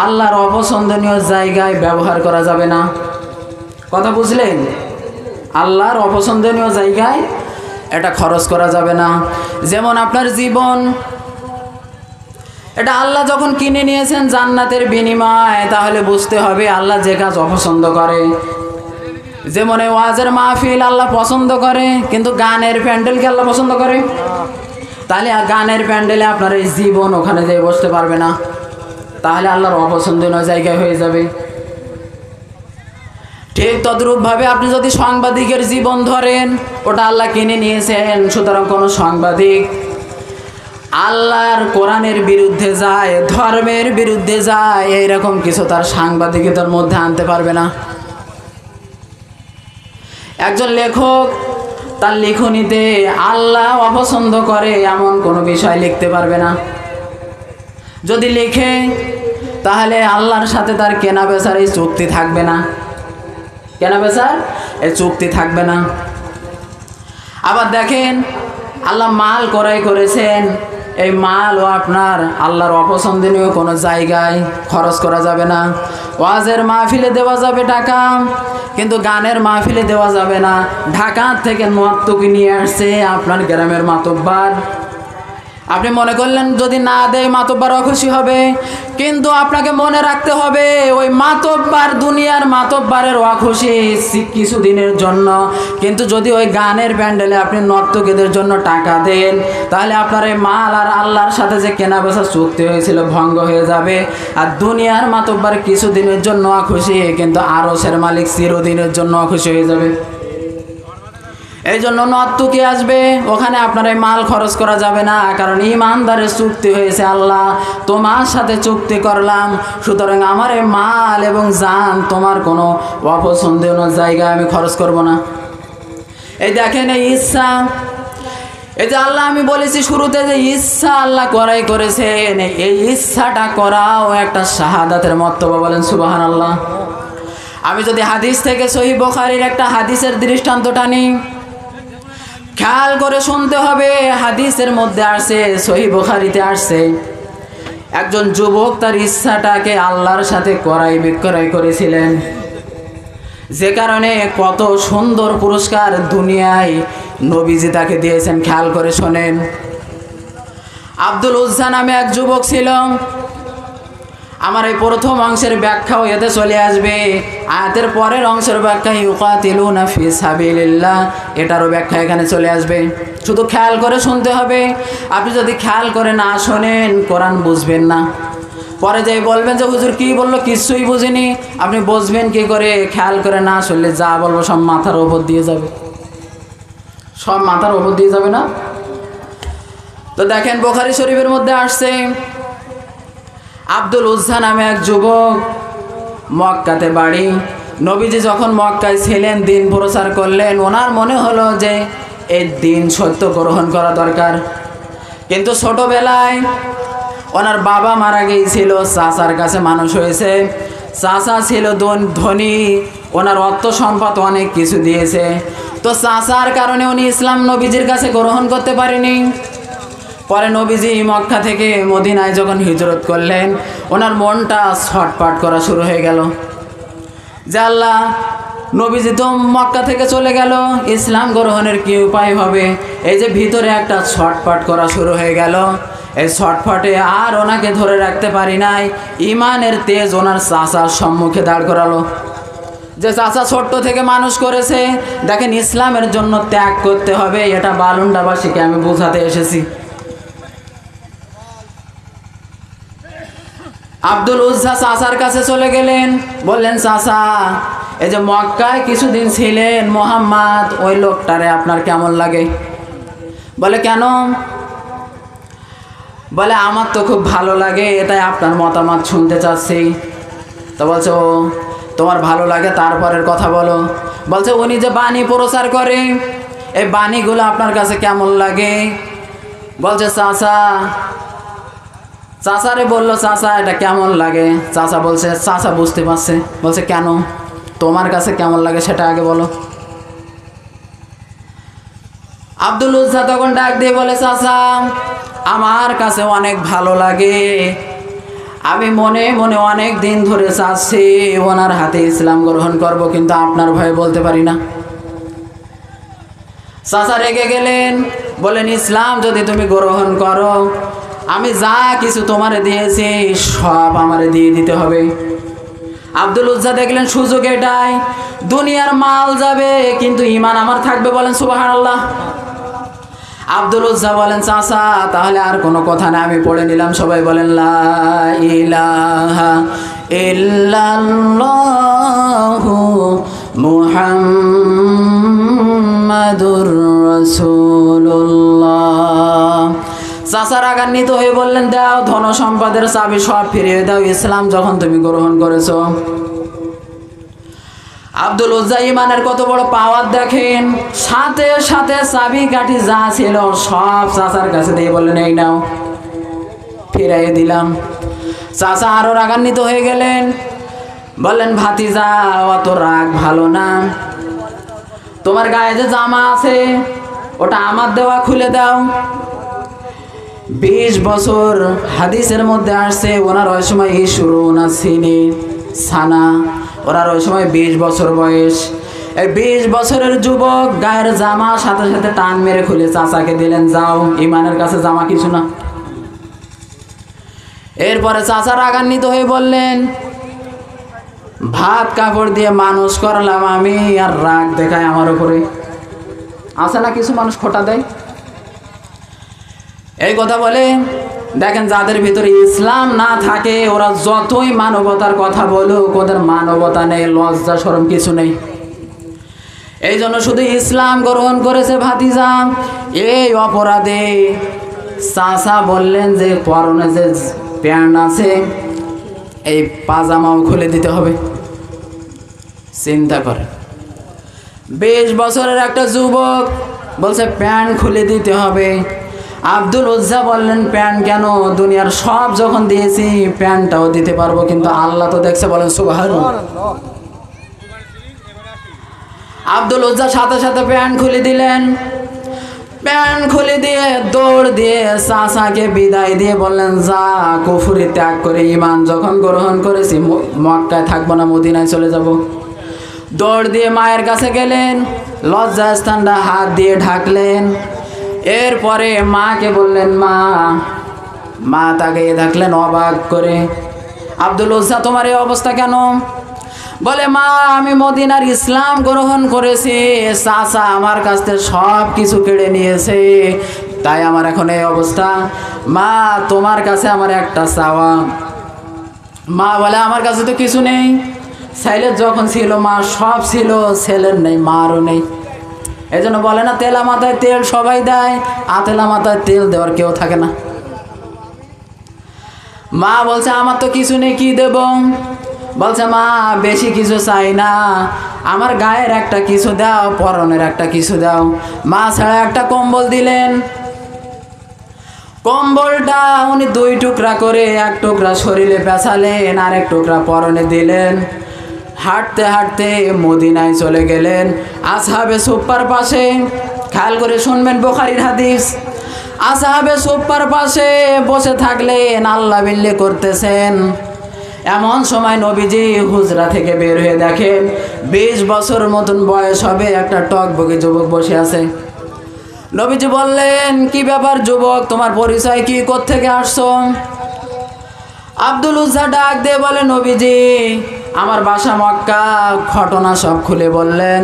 আল্লাহর অপছন্দনীয় জায়গায় ব্যবহার করা যাবে না। কথা বুঝলেন? আল্লাহর অপছন্দনীয় জায়গায় এটা খরচ করা যাবে না। যেমন আপনার জীবন, এটা আল্লাহ যখন কিনে নিয়েছেন জান্নাতের বিনিময়ে, তাহলে বুঝতে হবে আল্লাহ যে কাজ অপছন্দ করে। যেমন এই ওয়াজের মাহফিল আল্লাহ পছন্দ করে, কিন্তু গানের প্যান্ডেলকে আল্লাহ পছন্দ করে? তাহলে গানের প্যান্ডেলে আপনার এই জীবন ওখানে যেয়ে বসতে পারবে না, তাহলে আল্লাহর অপছন্দনীয় জায়গায় হয়ে যাবে। ঠিক তদ্রূপভাবে আপনি যদি সাংবাদিকের জীবন ধরেন, ওটা আল্লাহ কিনে নিয়েছেন, সুতরাং কোনো সাংবাদিক আল্লাহর কোরআনের বিরুদ্ধে যায়, ধর্মের বিরুদ্ধে যায়, এইরকম কিছু তার সাংবাদিকতার মধ্যে আনতে পারবে না। একজন লেখক তার লেখনীতে আল্লাহ অপছন্দ করে এমন কোনো বিষয় লিখতে পারবে না। যদি লিখে, তাহলে আল্লাহর সাথে তার কেনা বেচার এই চুক্তি থাকবে না, কেনা বেচার এই চুক্তি থাকবে না। আবার দেখেন, আল্লাহ মাল ক্রয় করেছেন, এই মালও আপনার আল্লাহর অপছন্দনীয় কোনো জায়গায় খরচ করা যাবে না। ওয়াজের মাহফিলে দেওয়া যাবে টাকা, কিন্তু গানের মাহফিলে দেওয়া যাবে না। ঢাকা থেকে নর্তকী নিয়ে আসছে আপনার গ্রামের মাতব্বার, আপনি মনে করলেন যদি না দেয় মাতব্বার অখুশি হবে, কিন্তু আপনাকে মনে রাখতে হবে ওই মাতব্বার দুনিয়ার মাতব্বারের অখুশি কিছুদিনের জন্য, কিন্তু যদি ওই গানের প্যান্ডেলে আপনি নর্তকীদের জন্য টাকা দেন, তাহলে আপনার এই মাল আর আল্লাহর সাথে যে কেনা বেচা চুক্তি হয়েছিল ভঙ্গ হয়ে যাবে। আর দুনিয়ার মাতব্বার কিছুদিনের জন্য অখুশি, কিন্তু আরশের মালিক চিরদিনের জন্য অখুশি হয়ে যাবে। এই জন্য নর্তকী আসবে, ওখানে আপনার এই মাল খরচ করা যাবে না, কারণ ইমানদারের চুক্তি হয়েছে আল্লাহ তোমার সাথে চুক্তি করলাম, সুতরাং আমার এই মাল এবং জান তোমার কোনো অপছন্দনীয় জায়গায় আমি খরচ করব না। এই দেখেন এই ইচ্ছা, এই যে আল্লাহ আমি বলেছি শুরুতে যে ইচ্ছা আল্লাহ করাই করেছেন, এই ইচ্ছাটা করাও একটা শাহাদাতের মর্তবা, বলেন সুবহানাল্লাহ। আমি যদি হাদিস থেকে সহিহ বুখারীর একটা হাদিসের দৃষ্টান্তটা নিই, খেয়াল করে শুনতে হবে। হাদিসের মধ্যে আসছে, সহিহ বুখারীতে আসছে, একজন যুবক তার ইচ্ছাটাকে আল্লাহর সাথে ক্রয় বিক্রয় করেছিলেন, যে কারণে কত সুন্দর পুরস্কার দুনিয়ায় নবীজি তাকে দিয়েছেন। খেয়াল করে শোনেন। আব্দুল উজ্জা নামে এক যুবক ছিল। আমার এই প্রথম অংশের ব্যাখ্যাও এতে চলে আসবে, আয়াতের পরের অংশের ব্যাখ্যা ইউকাতিলুনা ফি সাবিলিল্লাহ, এটারও ব্যাখ্যা এখানে চলে আসবে। শুধু খেয়াল করে শুনতে হবে। আপনি যদি খেয়াল করে না শোনেন, কোরআন বুঝবেন না। পরে যাই বলবেন যে হুজুর কি বললো, কিছুই বুঝিনি। আপনি বুঝবেন কি করে? খেয়াল করে না শুনলে যা বলবো সব মাথার ওপর দিয়ে যাবে, সব মাথার ওপর দিয়ে যাবে না। তো দেখেন বুখারী শরীফের মধ্যে আসছে, আব্দুল উজ্জা নামে এক যুবক, মক্কাতে বাড়ি। নবীজি যখন মক্কায় ছিলেন, দিন প্রচার করলেন, ওনার মনে হলো যে এই দিন সত্য গ্রহণ করা দরকার। কিন্তু ছোটবেলায় ওনার বাবা মারা গিয়েছিল, চাচার কাছে মানুষ হয়েছে। চাচা ছিল ধনী, ওনার অর্থ সম্পদ অনেক কিছু দিয়েছে। তো চাচার কারণে উনি ইসলাম নবীজির কাছে গ্রহণ করতে পারেনি। পরে নবীজি মক্কা থেকে মদিনায় যখন হিজরত করলেন, ওনার মনটা ছটফট করা শুরু হয়ে গেল যে আল্লাহ, নবীজি তো মক্কা থেকে চলে গেল, ইসলাম গ্রহণের কি উপায় হবে? এই যে ভিতরে একটা ছটফট করা শুরু হয়ে গেল। এই ছটফটে আর ওনাকে ধরে রাখতে পারি নাই। ইমানের তেজ ওনার চাচার সম্মুখে দাঁড় করালো, যে চাচা ছোট্ট থেকে মানুষ করেছে, দেখেন ইসলামের জন্য ত্যাগ করতে হবে, এটা বালুন্ডাবাসীকে আমি বোঝাতে এসেছি। আব্দুল উজ্জা চাচার কাছে চলে গেলেন, বললেন চাচা, এই যে মক্কায় কিছুদিন ছিলেন মোহাম্মদ, ওই লোকটারে আপনার কেমন লাগে? বলে কেন? বলে আমার তো খুব ভালো লাগে, এটাই আপনার মতামত শুনতে চাচ্ছি। তো বলছে ও তোমার ভালো লাগে, তারপরের কথা বলো। বলছে উনি যে বাণী প্রচার করে, এই বাণীগুলো আপনার কাছে কেমন লাগে? বলছে চাচারে বললো, চাচা এটা কেমন লাগে? চাচা বলছে, চাচা বুঝতে পারছে। বলছে কেন, তোমার কাছে কেমন লাগে সেটা আগে বলো। আব্দুল উজ্জা তখন ডাক দিয়ে বলে, চাচা আমার কাছে অনেক ভালো লাগে, আমি মনে মনে অনেক দিন ধরে চাচ্ছি ওনার হাতে ইসলাম গ্রহণ করব, কিন্তু আপনার ভয়ে বলতে পারি না। চাচা রেগে গেলেন, বলেন ইসলাম যদি তুমি গ্রহণ করো, আমি যা কিছু তোমারে দিয়েছি সব আমারে দিয়ে দিতে হবে। আব্দুল উজ্জা দেখলেন সুযোগ এটাই, দুনিয়ার মাল যাবে কিন্তু ঈমান আমার থাকবে। বলেন সুবহানাল্লাহ। আব্দুল উজ্জা বলেন চাচা তাহলে আর কোনো কথা না, আমি পড়ে নিলাম। সবাই বলেন লা ইলাহা ইল্লাল্লাহু মুহাম্মাদুর রাসূলুল্লাহ। চাচা রাগান্বিত হয়ে বললেন দাও ধন সম্পদের চাবি সব ফিরিয়ে দাও, ইসলাম যখন তুমি গ্রহণ করেছো। আব্দুল উজ্জা ইমানের কত বড় পাওয়ার দেখেন, সাথে সাথে চাবি কাঠি যা ছিল সব চাচার কাছে দিয়ে বললেন এই নাও, ফিরাইয়ে দিলাম। চাচা আরো রাগান্বিত হয়ে গেলেন, বললেন ভাতিজা অত রাগ ভালো না, তোমার গায়ে যে জামা আছে ওটা আমার দেওয়া খুলে দাও। 20 বছর হাদিসের মধ্যে আসছে ওনার ওই সময় ইশরুনা সিনি সানা, ওনার ওই সময় 20 বছর বয়স। এই 20 বছরের যুবক গায়ের জামা সাথে সাথে টান মেরে খুলে চাচাকে দিলেন, যাও ইমানের কাছে জামা কিছু না। এরপরে চাচা রাগান্বিত হয়ে বললেন ভাত কাপড় দিয়ে মানুষ করলাম আমি, আর রাগ দেখায় আমার উপরে। আছে না কিছু মানুষ খোটা দেয়। এই কথা বলে দেখেন যাদের ভিতরে ইসলাম না থাকে ওরা যতই মানবতার কথা বলুক ওদের মানবতা নেই, লজ্জা শরম কিছু নেই। এই জন্য শুধু ইসলাম গ্রহণ করেছে ভাতিজা, এই অপরাধে চাচা বললেন যে পরনে যে প্যান্ট আছে এই পাজামাও খুলে দিতে হবে। চিন্তা করে 20 বছরের একটা যুবক বলছে প্যান্ট খুলে দিতে হবে। আব্দুল উজ্জা বললেন প্যান্ট কেন, দুনিয়ার সব যখন দিয়েছি প্যান্টটাও দিতে পারবো, কিন্তু আল্লাহ তো দেখছে। বলেন সুবহানাল্লাহ। আব্দুল উজ্জা সাথে সাথে প্যান্ট খুলে দিলেন। প্যান্ট খুলে দিয়ে দৌড় দিয়ে চাচাকে বিদায় দিয়ে বললেন যা কুফরি ত্যাগ করে ঈমান যখন গ্রহণ করেছি মক্কায় থাকবো না, মদিনায় চলে যাব। দৌড় দিয়ে মায়ের কাছে গেলেন, লজ্জা স্থানটা হাত দিয়ে ঢাকলেন। এরপরে মাকে বললেন মা, মা তাকে থাকলেন অবাক করে, আব্দুল উজ্জা তোমার এই অবস্থা কেন? বলে মা আমি মদিনার ইসলাম গ্রহণ করেছি, চাচা আমার কাছ থেকে সব কিছু কেড়ে নিয়েছে, তাই আমার এখন এই অবস্থা। মা তোমার কাছে আমার একটা চাওয়া। মা বলে আমার কাছে তো কিছু নেই, ছেলের যখন ছিল মা সব ছিল, ছেলের নেই মারও নেই। এই জন্য বলে না তেলা মাথায় তেল সবাই দেয়, আতেলা মাথায় তেল দেওয়ার কেউ থাকে না। মা বলছে আমার তো কিছু নেই, কি দেব? বলছে মা বেশি কিছু চাই না, আমার গায়ের একটা কিছু দাও, পরনের একটা কিছু দাও। মা ছাড়া একটা কম্বল দিলেন। কম্বলটা উনি 2 টুকরা করে, 1 টুকরা শরীরে পেঁচালেন আর 1 টুকরা পরনে দিলেন। হাঁটতে হাঁটতে মদিনায় চলে গেলেন। আসহাবে সুফার পাশে, খেয়াল করে শুনবেন বুখারীর হাদিস, আসহাবে সুফার পাশে বসে থাকলেন, আল্লাহ বিল্লি করতেছেন। এমন সময় নবীজি হুজরা থেকে বের হয়ে দেখেন 20 বছর মতন বয়স হবে একটা টকবকে যুবক বসে আছে। নবীজি বললেন কি ব্যাপার যুবক, তোমার পরিচয় কি, কোত্থেকে আসছো? আব্দুল উজ্জা ডাক দিয়ে বলে নবীজি আমার বাসা মক্কা, ঘটনা সব খুলে বললেন।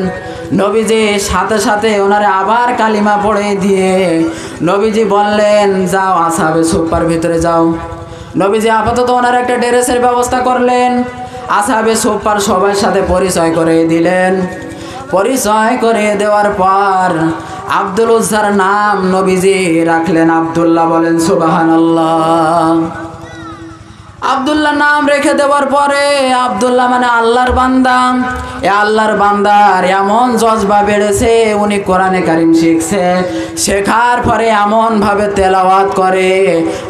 নবীজি সাথে সাথে ওনারে আবার কালিমা পড়ে দিয়ে নবীজি বললেন যাও আসহাবে সুফার ভিতরে যাও। নবীজি আপাতত ওনার একটা ড্রেসের ব্যবস্থা করলেন, আসহাবে সুফার সবার সাথে পরিচয় করে দিলেন। পরিচয় করে দেওয়ার পর আব্দুল উজ্জার নাম নবীজি রাখলেন আব্দুল্লাহ। বলেন সুবহানাল্লাহ। আব্দুল্লাহ নাম রেখে দেওয়ার পরে আব্দুল্লাহ মানে আল্লাহর বান্দা। এ আল্লাহর বান্দার এমন জজবা বেড়েছে, উনি কোরআনে কারিম শিখছে, শেখার পরে এমনভাবে তেলাওয়াত করে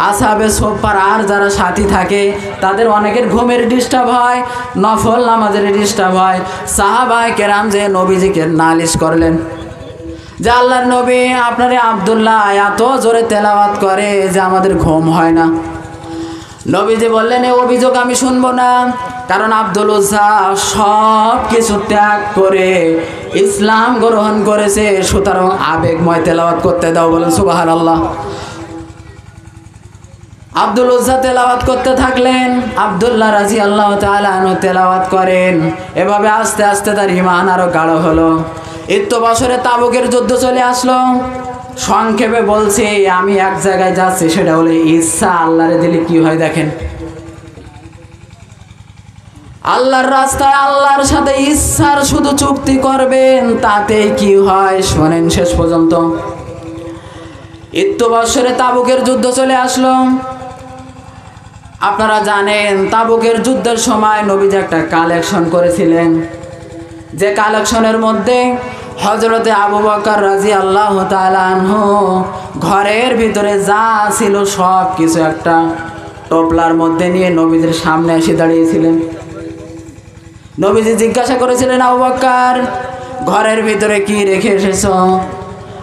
আসহাবে সুফার আর যারা সাথী থাকে তাদের অনেকের ঘুমের ডিস্টার্ব হয়, নফল নামাজের ডিস্টার্ব হয়। সাহাবায়ে কেরাম যে নবীজিকে নালিশ করলেন যে আল্লাহর নবী আপনারে আব্দুল্লাহ এত জোরে তেলাওয়াত করে যে আমাদের ঘুম হয় না। নবীজি বললেন এই অভিযোগ আমি শুনবো না, কারণ আব্দুল উজ্জা সব কিছু ত্যাগ করে ইসলাম গ্রহণ করেছে, সুতরাং আবেগময় তেলাওয়াত করতে দাও। বলেন সুবহানাল্লাহ। আব্দুল উজ্জা তেলাওয়াত করতে থাকলেন, আব্দুল্লাহ রাদিয়াল্লাহু তাআলা আনহু তেলাওয়াত করেন। এভাবে আস্তে আস্তে তার ঈমান আরো গাঢ় হলো। ইত্য বছরে তাবুকের যুদ্ধ চলে আসলো। সংক্ষেপে বলছি, আমি এক জায়গায় যাচ্ছি, সেটা হলো ইচ্ছা আল্লাহরে দিলে কি হয় দেখেন। আল্লাহর রাস্তায় আল্লাহর সাথে ইচ্ছার শুধু চুক্তি করবেন, তাতে কি হয় শোনেন শেষ পর্যন্ত। ইত্য বছরে তাবুকের যুদ্ধ চলে আসলো। আপনারা জানেন তাবুকের যুদ্ধের সময় নবীজি একটা কালেকশন করেছিলেন, যে কালেকশনের মধ্যে হযরতে আবু বকর রাদিয়াল্লাহু তাআলা আনহু ঘরের ভিতরে যা ছিল সব কিছু একটা টোপলার মধ্যে নিয়ে নবীজির সামনে এসে দাঁড়িয়েছিলেন। নবীজি জিজ্ঞাসা করেছিলেন, আবু বকর ঘরের ভিতরে কি রেখে এসেছো?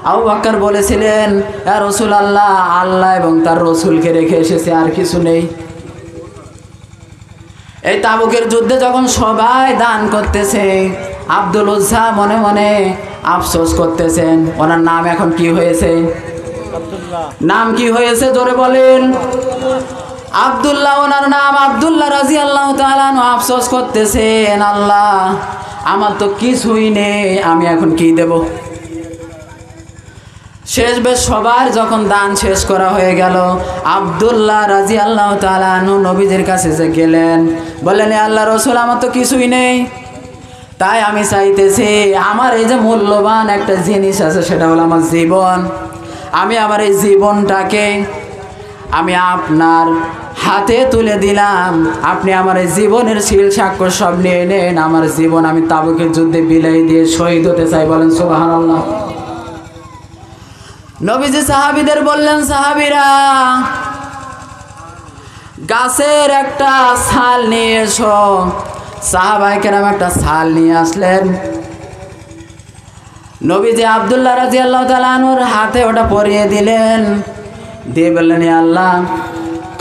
আবু বকর বলেছিলেন, ইয়া রাসূলুল্লাহ, আল্লাহ এবং তার রাসূলকে রেখে এসেছে, আর কিছু নেই। এই তাবুকের যুদ্ধে যখন সবাই দান করতেছে, আব্দুল উজ্জা মনে মনে আফসোস করতেছেন। ওনার নাম এখন কি হয়েছে? নাম কি হয়েছে জোরে বলেন? আব্দুল্লাহ ওনার নাম। আব্দুল্লাহ রাদিয়াল্লাহু তাআলা আফসোস করতেছেন, আল্লাহ আমার তো কিছুই নেই, আমি এখন কি দেব? শেষ বেশ সবার যখন দান শেষ করা হয়ে গেল, আব্দুল্লাহ রাদিয়াল্লাহু তাআলা আনহু নবীজির কাছে যে গেলেন, বললেন, আল্লাহ রাসূল আমার তো কিছুই নেই, তাই আমি চাইতেছি আমার এই যে মূল্যবান একটা জিনিস আছে, সেটা হলো আমার জীবন। আমি আমার এই জীবনটাকে আমি আপনার হাতে তুলে দিলাম, আপনি আমার এই জীবনের সিল সাক্ষ্য সব নিয়ে নেন। আমার জীবন আমি তাবুকের যুদ্ধে বিলাই দিয়ে শহীদ হতে চাই। বলেন সুবহানাল্লাহ। নবীজি সাহাবীদের বললেন, সাহাবীরা গাছের একটা ছাল নিয়ে এসো। সাহাবায়ে কেরাম একটা ছাল নিয়ে আসলেন। নবীজি আব্দুল্লাহ রাদিয়াল্লাহু তাআলা আনহুর হাতে ওটা পরিয়ে দিলেন, দিয়ে বললেন, ইয়া আল্লাহ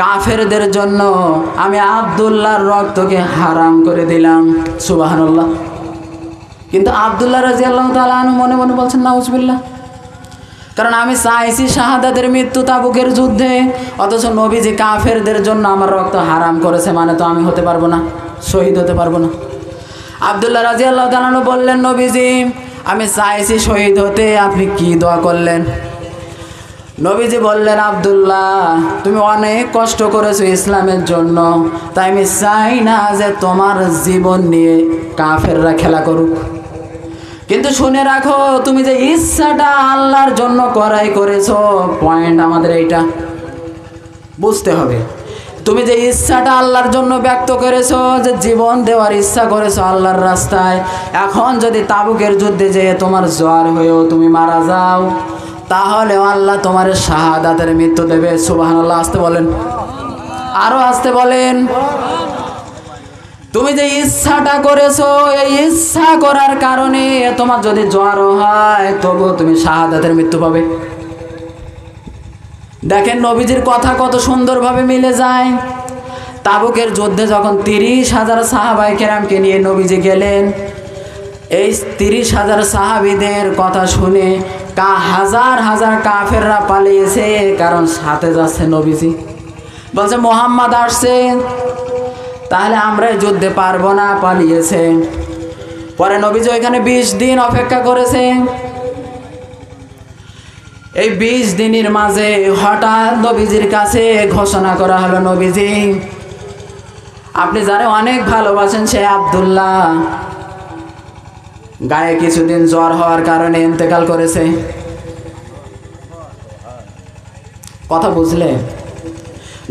কাফেরদের জন্য আমি আব্দুল্লাহর রক্তকে হারাম করে দিলাম। সুবহানাল্লাহ। কিন্তু আব্দুল্লাহ রাদিয়াল্লাহু তাআলা আনহু মনে মনে বলছেন, নাউজুবিল্লাহ, কারণ আমি চাইছি শাহাদাতের মৃত্যু তাবুকের যুদ্ধে, অথচ নবীজি কাফেরদের জন্য আমার রক্ত হারাম করেছে, মানে তো আমি হতে পারবো না, শহীদ হতে পারবো না। আব্দুল্লাহ রাদিয়াল্লাহু তাআলা আনহু বললেন, নবীজি আমি চাইছি শহীদ হতে, আপনি কি দোয়া করলেন? নবীজি বললেন, আব্দুল্লাহ তুমি অনেক কষ্ট করেছো ইসলামের জন্য, তাই আমি চাই না যে তোমার জীবন নিয়ে কাফেররা খেলা করুক। কিন্তু শুনে রাখো, তুমি যে ইচ্ছাটা আল্লাহর জন্য করেছো, পয়েন্ট আমাদের এইটা বুঝতে হবে। তুমি যে ইচ্ছাটা আল্লাহর জন্য ব্যক্ত করেছো, যে জীবন দেওয়ার ইচ্ছা করেছো আল্লাহর রাস্তায়, এখন যদি তাবুকের যুদ্ধে যেয়ে তোমার জ্বর হয়েও তুমি মারা যাও, তাহলে আল্লাহ তোমার শাহাদাতের মৃত্যু দেবে। সুবহানাল্লাহ। আসতে বলেন, আরো আসতে বলেন। তুমি যে ইচ্ছাটা করেছো, এই ইচ্ছা করার কারণে তোমার যদি জ্বর হয়, তবুও তুমি শাহাদাতের মৃত্যু পাবে। দেখেন নবীজির কথা কত সুন্দরভাবে মিলে যায়। তাবুকের যুদ্ধে যখন 30,000 সাহাবায়ে কেরামকে নিয়ে নবীজি গেলেন, এই 30,000 সাহাবীদের কথা শুনে হাজার হাজার কাফেররা পালিয়েছে, কারণ সাথে যাচ্ছে নবীজি। বলছে মুহাম্মদ আসছে, তাহলে আমরা যুদ্ধে পারবো না, পালিয়েছে। পরে নবীজি ওইখানে 20 দিন অপেক্ষা করেছে। এই 20 দিনের মাঝে হঠাৎ নবীজির কাছে ঘোষণা করা হলো, নবীজি আপনি যারা অনেক ভালোবাসেন সে আব্দুল্লাহ গায়ে কিছুদিন জ্বর হওয়ার কারণে ইন্তেকাল করেছে। কথা বুঝলে?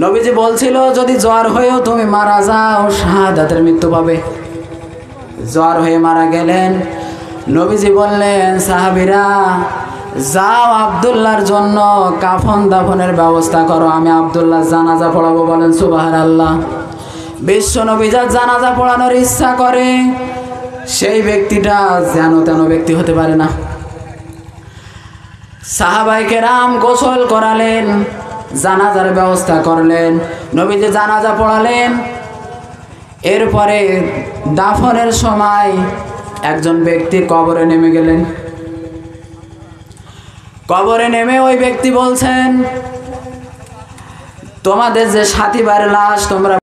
নবীজি বলছিল যদি জ্বর হয়েও তুমি মারা যাও, শাহাদাতের মৃত্যু পাবে। জ্বর হয়ে মারা গেলেন। নবীজি বললেন, সাহাবীরা যাও আব্দুল্লাহর জন্য কাফন দাফনের ব্যবস্থা করো, আমি আব্দুল্লাহ জানাজা পড়াবো। বলেন সুবহানাল্লাহ। বিশ্ব নবী যার জানাজা পড়ানোর ইচ্ছা করে, সেই ব্যক্তিটা যেন তেন ব্যক্তি হতে পারে না। সাহাবায়ে কেরাম গোসল করালেন, জানাজার ব্যবস্থা করলেন, নবীজি জানাজা পড়ালেন। এরপরে দাফনের সময় একজন ব্যক্তি কবরে নেমে গেলেন। কবরে নেমে ওই ব্যক্তি বলছেন, তোমাদের যে সাথীবার লাশ তোমরা